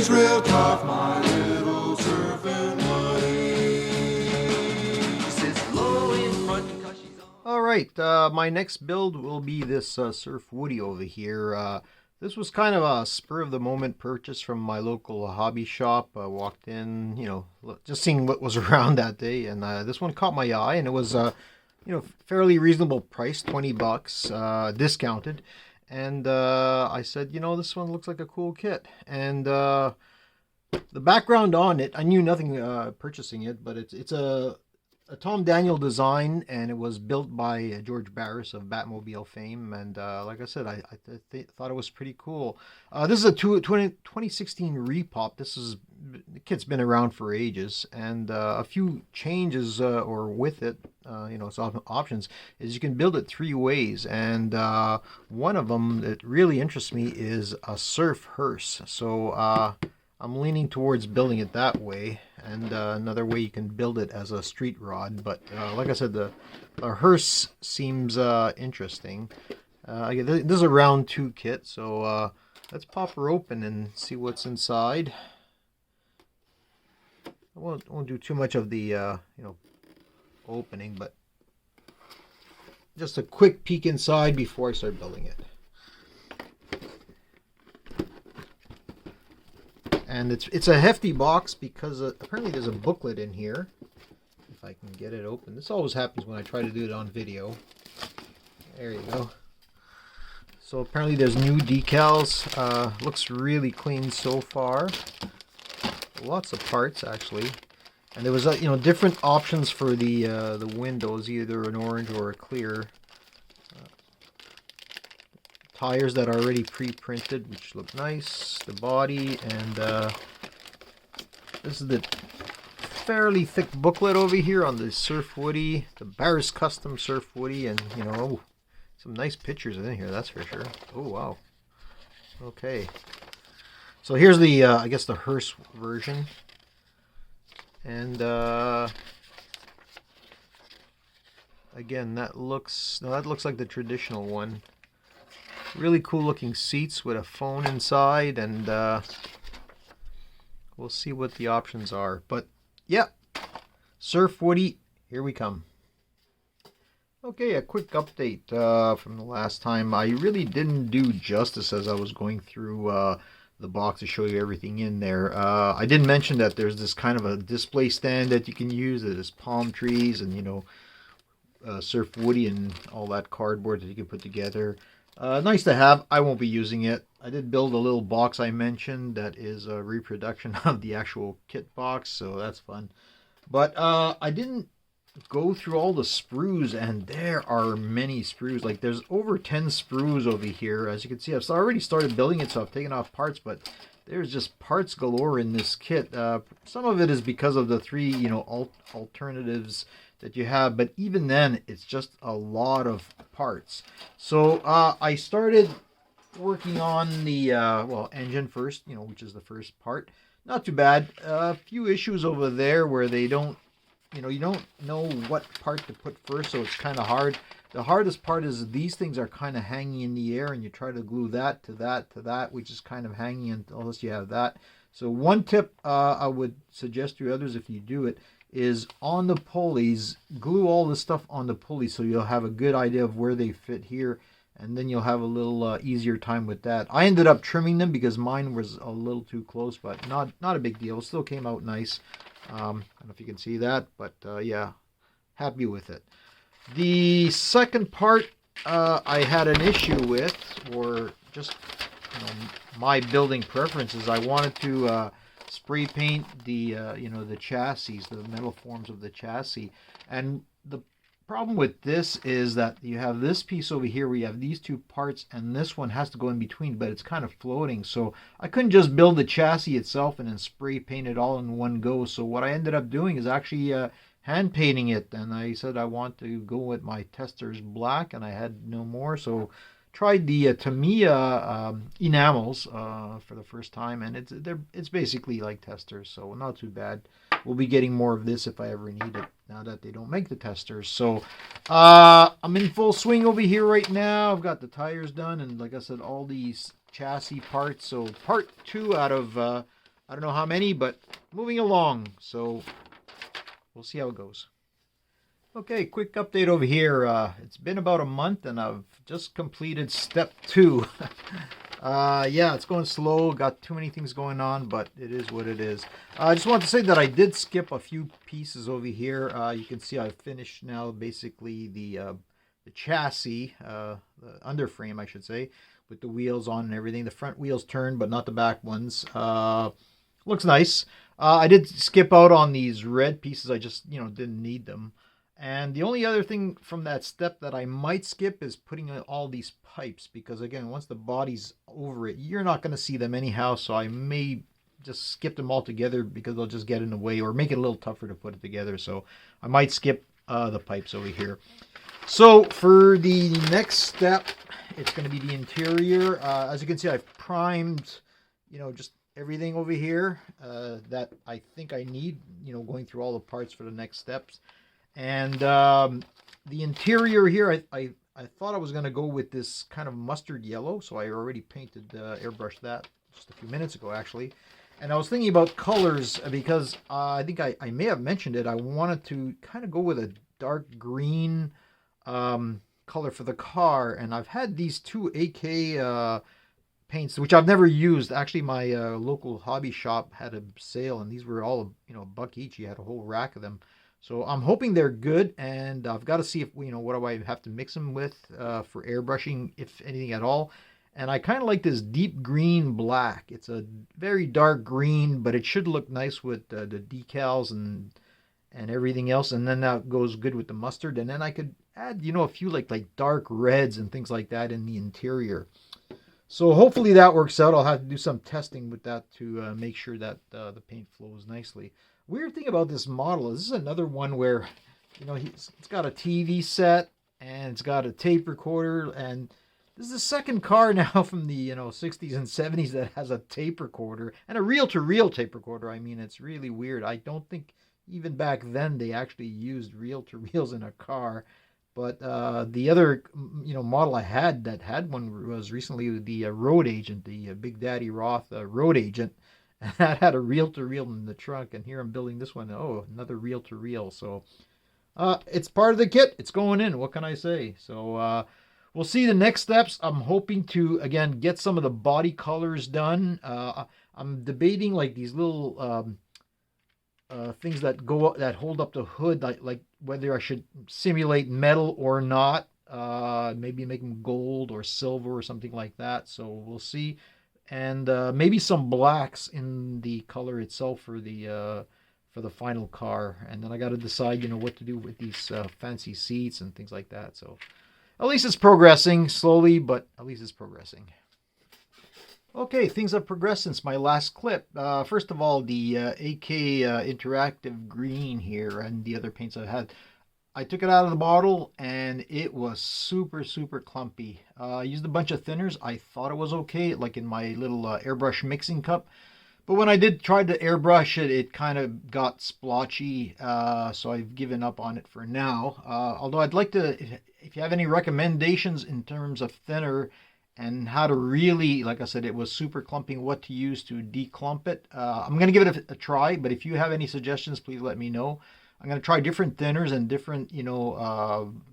He's real tough, my little surfing Woody. Sits low in front 'cause she's on. Alright, my next build will be this Surf Woody over here. This was kind of a spur of the moment purchase from my local hobby shop. I walked in, just seeing what was around that day, and this one caught my eye, and it was fairly reasonable price, 20 bucks, discounted. And I said, this one looks like a cool kit. And the background on it, I knew nothing purchasing it, but it's a Tom Daniel design, and it was built by George Barris of Batmobile fame. And like I said, I thought it was pretty cool. This is a 2016 repop. The kit's been around for ages, and a few changes or with it, some options is you can build it three ways, and one of them that really interests me is a surf hearse. So I'm leaning towards building it that way, and another way you can build it as a street rod. But like I said, the hearse seems interesting. This is a round 2 kit, so let's pop her open and see what's inside. I won't do too much of the opening, but just a quick peek inside before I start building it. And it's a hefty box because apparently there's a booklet in here. If I can get it open. This always happens when I try to do it on video. There you go. So apparently there's new decals. Looks really clean so far. Lots of parts actually. And there was different options for the windows, either an orange or a clear. Tires that are already pre-printed, which look nice. The body, and this is the fairly thick booklet over here on the Surf Woody, the Barris Custom Surf Woody, and some nice pictures in here, that's for sure. Oh wow. Okay. So here's the I guess the Hearse version, and again that looks like the traditional one. Really cool looking seats with a phone inside, and we'll see what the options are. But yeah, Surf Woody, here we come. Okay, a quick update from the last time. I really didn't do justice as I was going through the box to show you everything in there. I didn't mention that there's this kind of a display stand that you can use. There's palm trees and Surf Woody and all that cardboard that you can put together. Nice to have. I won't be using it. I did build a little box I mentioned that is a reproduction of the actual kit box, so that's fun. But I didn't go through all the sprues, and there are many sprues. Like there's over 10 sprues over here. As you can see, I've already started building it, so I've taken off parts, but there's just parts galore in this kit. Some of it is because of the three alternatives that you have, but even then it's just a lot of parts. So I started working on the engine first, which is the first part. Not too bad. A few issues over there where they don't you don't know what part to put first, so it's kind of hard. The hardest part is these things are kind of hanging in the air, and you try to glue that to that to that, which is kind of hanging unless you have that. So one tip I would suggest to others, if you do it, is on the pulleys, glue all the stuff on the pulleys so you'll have a good idea of where they fit here, and then you'll have a little easier time with that. I ended up trimming them because mine was a little too close, but not a big deal. It still came out nice. I don't know if you can see that, but yeah, happy with it. The second part I had an issue with, or just my building preferences. I wanted to spray paint the the chassis, the metal forms of the chassis, and the problem with this is that you have this piece over here where you have these two parts, and this one has to go in between, but it's kind of floating, so I couldn't just build the chassis itself and then spray paint it all in one go. So what I ended up doing is actually hand painting it, and I said I want to go with my testers black, and I had no more, so tried the Tamiya enamels for the first time, and it's basically like testers, so not too bad. We'll be getting more of this if I ever need it, now that they don't make the testers. So I'm in full swing over here right now. I've got the tires done, and like I said, all these chassis parts. So part 2 out of I don't know how many, but moving along. So we'll see how it goes. Okay, quick update over here. It's been about a month and I've just completed step 2. Yeah, it's going slow. Got too many things going on, but it is what it is. I just want to say that I did skip a few pieces over here. You can see I've finished now basically the chassis, the underframe, I should say, with the wheels on and everything. The front wheels turned, but not the back ones. Looks nice. I did skip out on these red pieces. I just, didn't need them. And the only other thing from that step that I might skip is putting in all these pipes, because again, once the body's over it, you're not going to see them anyhow. So I may just skip them altogether because they'll just get in the way or make it a little tougher to put it together. So I might skip the pipes over here. So for the next step, it's going to be the interior. As you can see, I've primed, just everything over here that I think I need, going through all the parts for the next steps. And the interior here, I thought I was going to go with this kind of mustard yellow. So I already painted, airbrushed that just a few minutes ago, actually. And I was thinking about colors because I think I may have mentioned it. I wanted to kind of go with a dark green color for the car. And I've had these two AK paints, which I've never used. Actually, my local hobby shop had a sale, and these were all, $1 each. You had a whole rack of them. So I'm hoping they're good, and I've got to see if, what do I have to mix them with for airbrushing, if anything at all. And I kind of like this deep green black. It's a very dark green, but it should look nice with the decals and everything else. And then that goes good with the mustard. And then I could add, a few like dark reds and things like that in the interior. So hopefully that works out. I'll have to do some testing with that to make sure that the paint flows nicely. Weird thing about this model is this is another one where, it's got a TV set and it's got a tape recorder, and this is the second car now from the 60s and 70s that has a tape recorder, and a reel-to-reel tape recorder. I mean, it's really weird. I don't think even back then they actually used reel-to-reels in a car. But the other model I had that had one was recently the Road Agent, the Big Daddy Roth Road Agent. That had a reel-to-reel in the trunk, and here I'm building this one. Oh, another reel-to-reel. So it's part of the kit. It's going in. What can I say? So we'll see the next steps. I'm hoping to, again, get some of the body colors done. I'm debating like these little things that hold up the hood, like whether I should simulate metal or not. Maybe make them gold or silver or something like that. So we'll see. And maybe some blacks in the color itself for the final car. And then I got to decide, what to do with these fancy seats and things like that. So at least it's progressing slowly, but at least it's progressing. Okay, things have progressed since my last clip. First of all, the AK Interactive Green here and the other paints I had. I took it out of the bottle and it was super, super clumpy. I used a bunch of thinners. I thought it was okay, like in my little airbrush mixing cup. But when I did try to airbrush it, it kind of got splotchy. So I've given up on it for now. Although I'd like to, if you have any recommendations in terms of thinner and how to really, like I said, it was super clumping, what to use to declump it. I'm going to give it a try, but if you have any suggestions, please let me know. I'm going to try different thinners and different,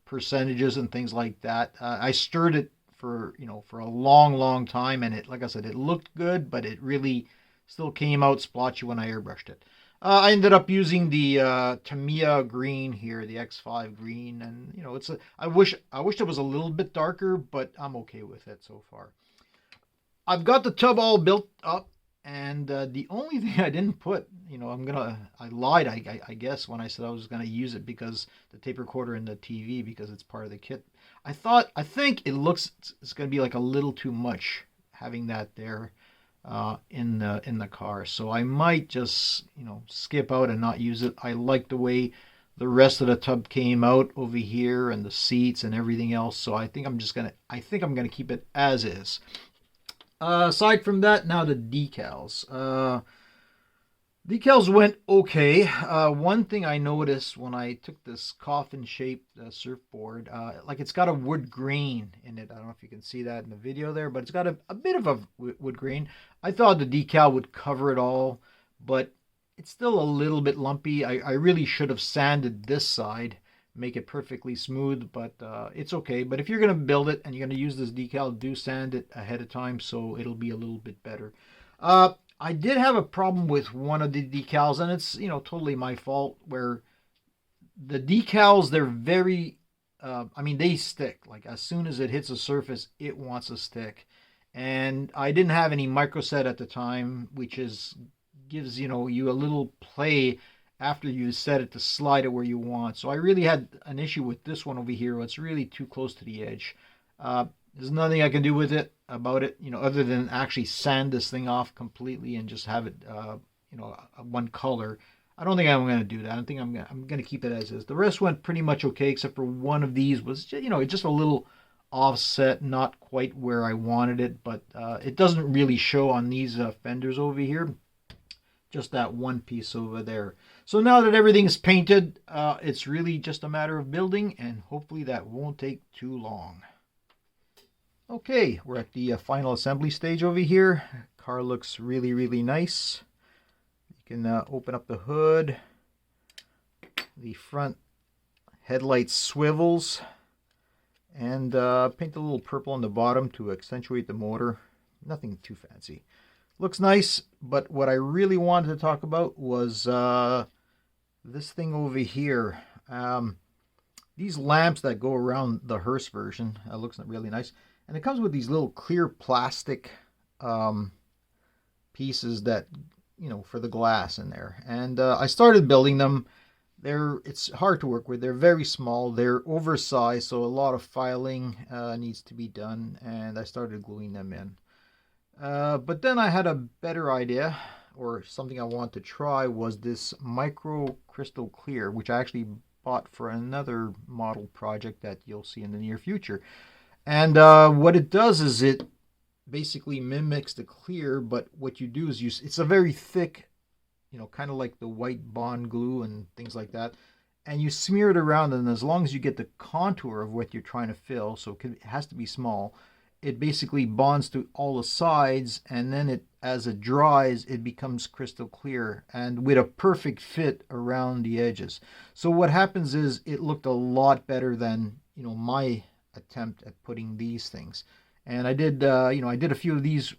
percentages and things like that. I stirred it for a long, long time, and it, like I said, it looked good, but it really still came out splotchy when I airbrushed it. I ended up using the Tamiya green here, the X5 green, and I wish it was a little bit darker, but I'm okay with it so far. I've got the tub all built up. And the only thing I didn't put, I lied, I guess, when I said I was going to use it because the tape recorder and the TV, because it's part of the kit. I think it looks, it's going to be like a little too much having that there in the car. So I might just, skip out and not use it. I like the way the rest of the tub came out over here and the seats and everything else. So I think I'm going to keep it as is. Aside from that, now the decals. Decals went okay. One thing I noticed when I took this coffin-shaped surfboard, like it's got a wood grain in it. I don't know if you can see that in the video there, but it's got a bit of a wood grain. I thought the decal would cover it all, but it's still a little bit lumpy. I really should have sanded this side, make it perfectly smooth, but it's okay. But if you're going to build it and you're going to use this decal, do sand it ahead of time so it'll be a little bit better. I did have a problem with one of the decals, and it's, totally my fault, where the decals, they're very, I mean, they stick. Like, as soon as it hits the surface, it wants to stick. And I didn't have any microset at the time, which gives, you a little play after you set it to slide it where you want. So I really had an issue with this one over here. It's really too close to the edge. There's nothing I can do with it about it, other than actually sand this thing off completely and just have it, one color. I don't think I'm going to do that. I think I'm going to keep it as is. The rest went pretty much okay, except for one of these was, just a little offset, not quite where I wanted it, but it doesn't really show on these fenders over here. Just that one piece over there. So now that everything is painted, it's really just a matter of building, and hopefully that won't take too long. Okay, we're at the final assembly stage over here. Car looks really, really nice. You can open up the hood. The front headlight swivels. And paint a little purple on the bottom to accentuate the motor. Nothing too fancy. Looks nice, but what I really wanted to talk about was this thing over here. These lamps that go around the Hearse version. Looks really nice. And it comes with these little clear plastic pieces that, for the glass in there. And I started building them. It's hard to work with. They're very small. They're oversized, so a lot of filing needs to be done. And I started gluing them in. But then I had a better idea, or something I wanted to try, was this micro crystal clear, which I actually bought for another model project that you'll see in the near future. And what it does is it basically mimics the clear, but what you do is it's a very thick, kind of like the white Bond glue and things like that. And you smear it around, and as long as you get the contour of what you're trying to fill, so it has to be small, it basically bonds to all the sides, and then as it dries, it becomes crystal clear and with a perfect fit around the edges. So what happens is it looked a lot better than, my attempt at putting these things. And I did I did a few of these,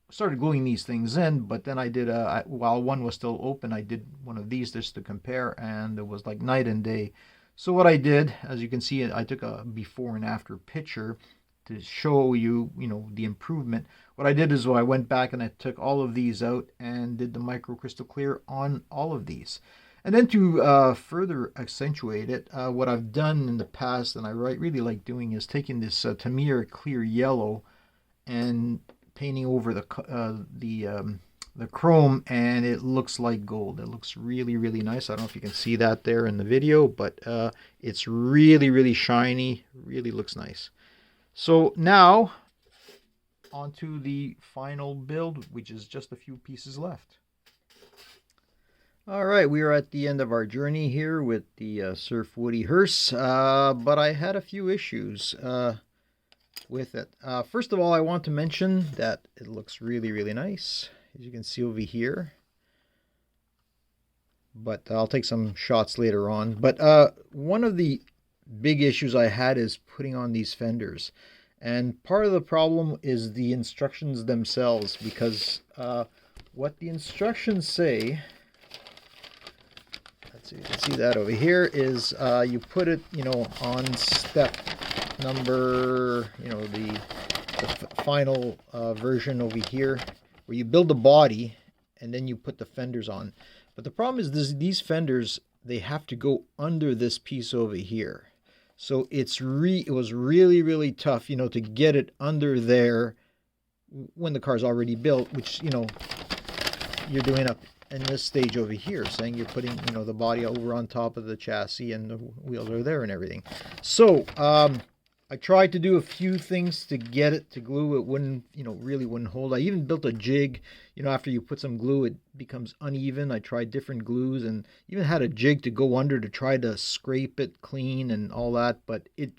started gluing these things in, but then I did while one was still open, I did one of these just to compare, and it was like night and day. So what I did, as you can see, I took a before and after picture to show you, the improvement. What I did is I went back and I took all of these out and did the micro crystal clear on all of these. And then to further accentuate it, what I've done in the past, and I really like doing, is taking this Tamiya clear yellow and painting over the chrome, and it looks like gold. It looks really, really nice. I don't know if you can see that there in the video, but it's really, really shiny. Really looks nice. So now, onto the final build, which is just a few pieces left. All right, we are at the end of our journey here with the Surf Woody Hearse, but I had a few issues with it. First of all, I want to mention that it looks really, really nice, as you can see over here. But I'll take some shots later on. But one of the big issues I had is putting on these fenders. And part of the problem is the instructions themselves, because what the instructions say, let's see, you can see that over here, is you put it, on step number, the final version over here, where you build the body and then you put the fenders on. But the problem is these fenders, they have to go under this piece over here. So it was really, really tough, to get it under there when the car's already built, which, you're doing up in this stage over here, saying you're putting, the body over on top of the chassis and the wheels are there and everything. So I tried to do a few things to get it to glue. It wouldn't, really wouldn't hold. I even built a jig. After you put some glue, it becomes uneven. I tried different glues and even had a jig to go under to try to scrape it clean and all that. But I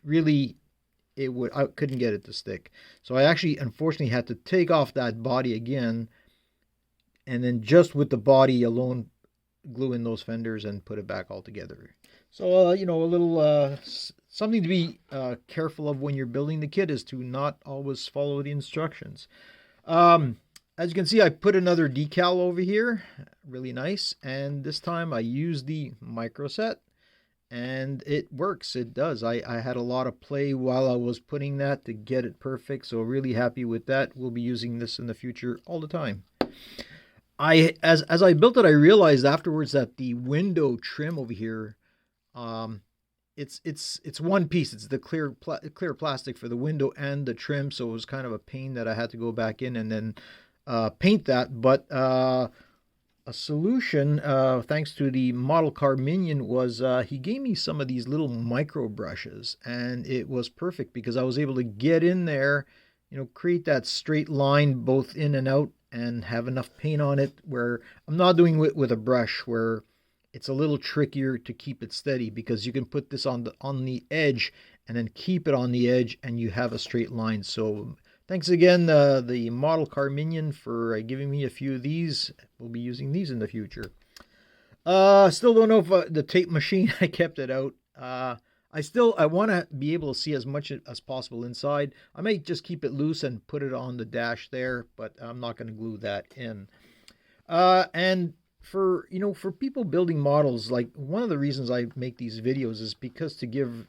couldn't get it to stick. So I actually, unfortunately, had to take off that body again, and then just with the body alone, glue in those fenders and put it back all together. So, a little something to be careful of when you're building the kit is to not always follow the instructions. As you can see, I put another decal over here, really nice, and this time I used the micro set, and it works. It does. I had a lot of play while I was putting that to get it perfect, so really happy with that. We'll be using this in the future all the time. As I built it, I realized afterwards that the window trim over here, it's one piece. It's the clear plastic for the window and the trim, so it was kind of a pain that I had to go back in and then paint that. But a solution, thanks to the model car minion, was he gave me some of these little micro brushes, and it was perfect because I was able to get in there, create that straight line both in and out, and have enough paint on it where I'm not doing it with a brush, where it's a little trickier to keep it steady, because you can put this on the edge and then keep it on the edge and you have a straight line. So thanks again, the model car minion, for giving me a few of these. We'll be using these in the future. Still don't know if the tape machine, I kept it out. I want to be able to see as much as possible inside. I may just keep it loose and put it on the dash there, but I'm not going to glue that in. And for people building models, like, one of the reasons I make these videos is because to give,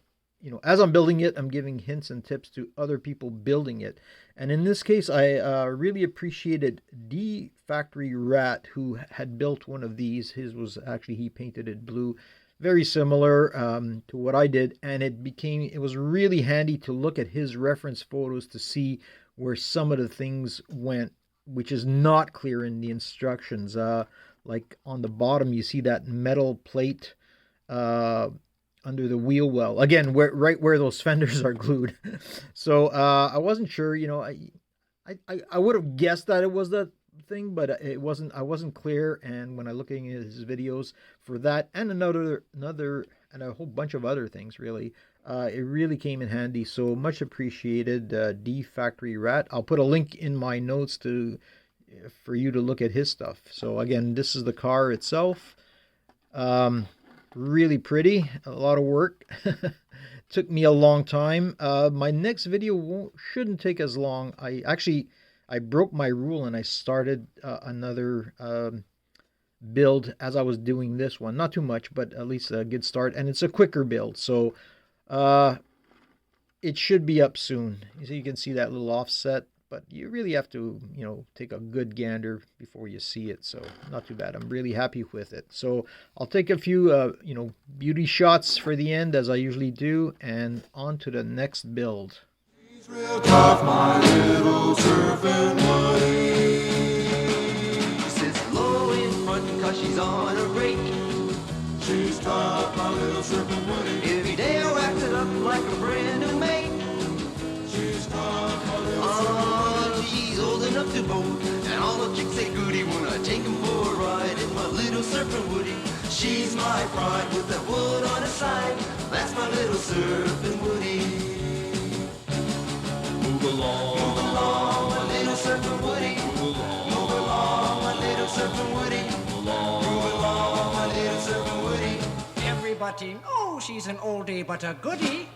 as I'm building it, I'm giving hints and tips to other people building it. And in this case, I really appreciated DFactoryRat, who had built one of these. His was actually, he painted it blue. Very similar to what I did, and it was really handy to look at his reference photos to see where some of the things went, which is not clear in the instructions. Like on the bottom, you see that metal plate under the wheel well. Again, right where those fenders are glued. So I wasn't sure. I would have guessed that it was that thing, but it wasn't. I wasn't clear. And when I looking at his videos for that and another and a whole bunch of other things, really, it really came in handy. So much appreciated, DFactoryRat. I'll put a link in my notes for you to look at his stuff. So again, this is the car itself. Really pretty. A lot of work. Took me a long time. My next video shouldn't take as long. I broke my rule and I started another build as I was doing this one. Not too much, but at least a good start. And it's a quicker build, so it should be up soon. So you can see that little offset, but you really have to, take a good gander before you see it. So not too bad. I'm really happy with it. So I'll take a few, beauty shots for the end, as I usually do, and on to the next build. She's real tough, my little surfing Woody. She sits low in front 'cause she's on a break. She's tough, my little surfing Woody. Every day I wax it up like a brand new mate. She's tough, my little surfing Woody. She's old enough to boat, and all the chicks say goody when I take 'em for a ride in my little surfing Woody. She's my pride with that wood on her side. That's my little surfing Woody. Move along, my little surfing Woody. Move along, my little surfing Woody. Move along, my little surfing Woody. Everybody knows she's an oldie but a goodie.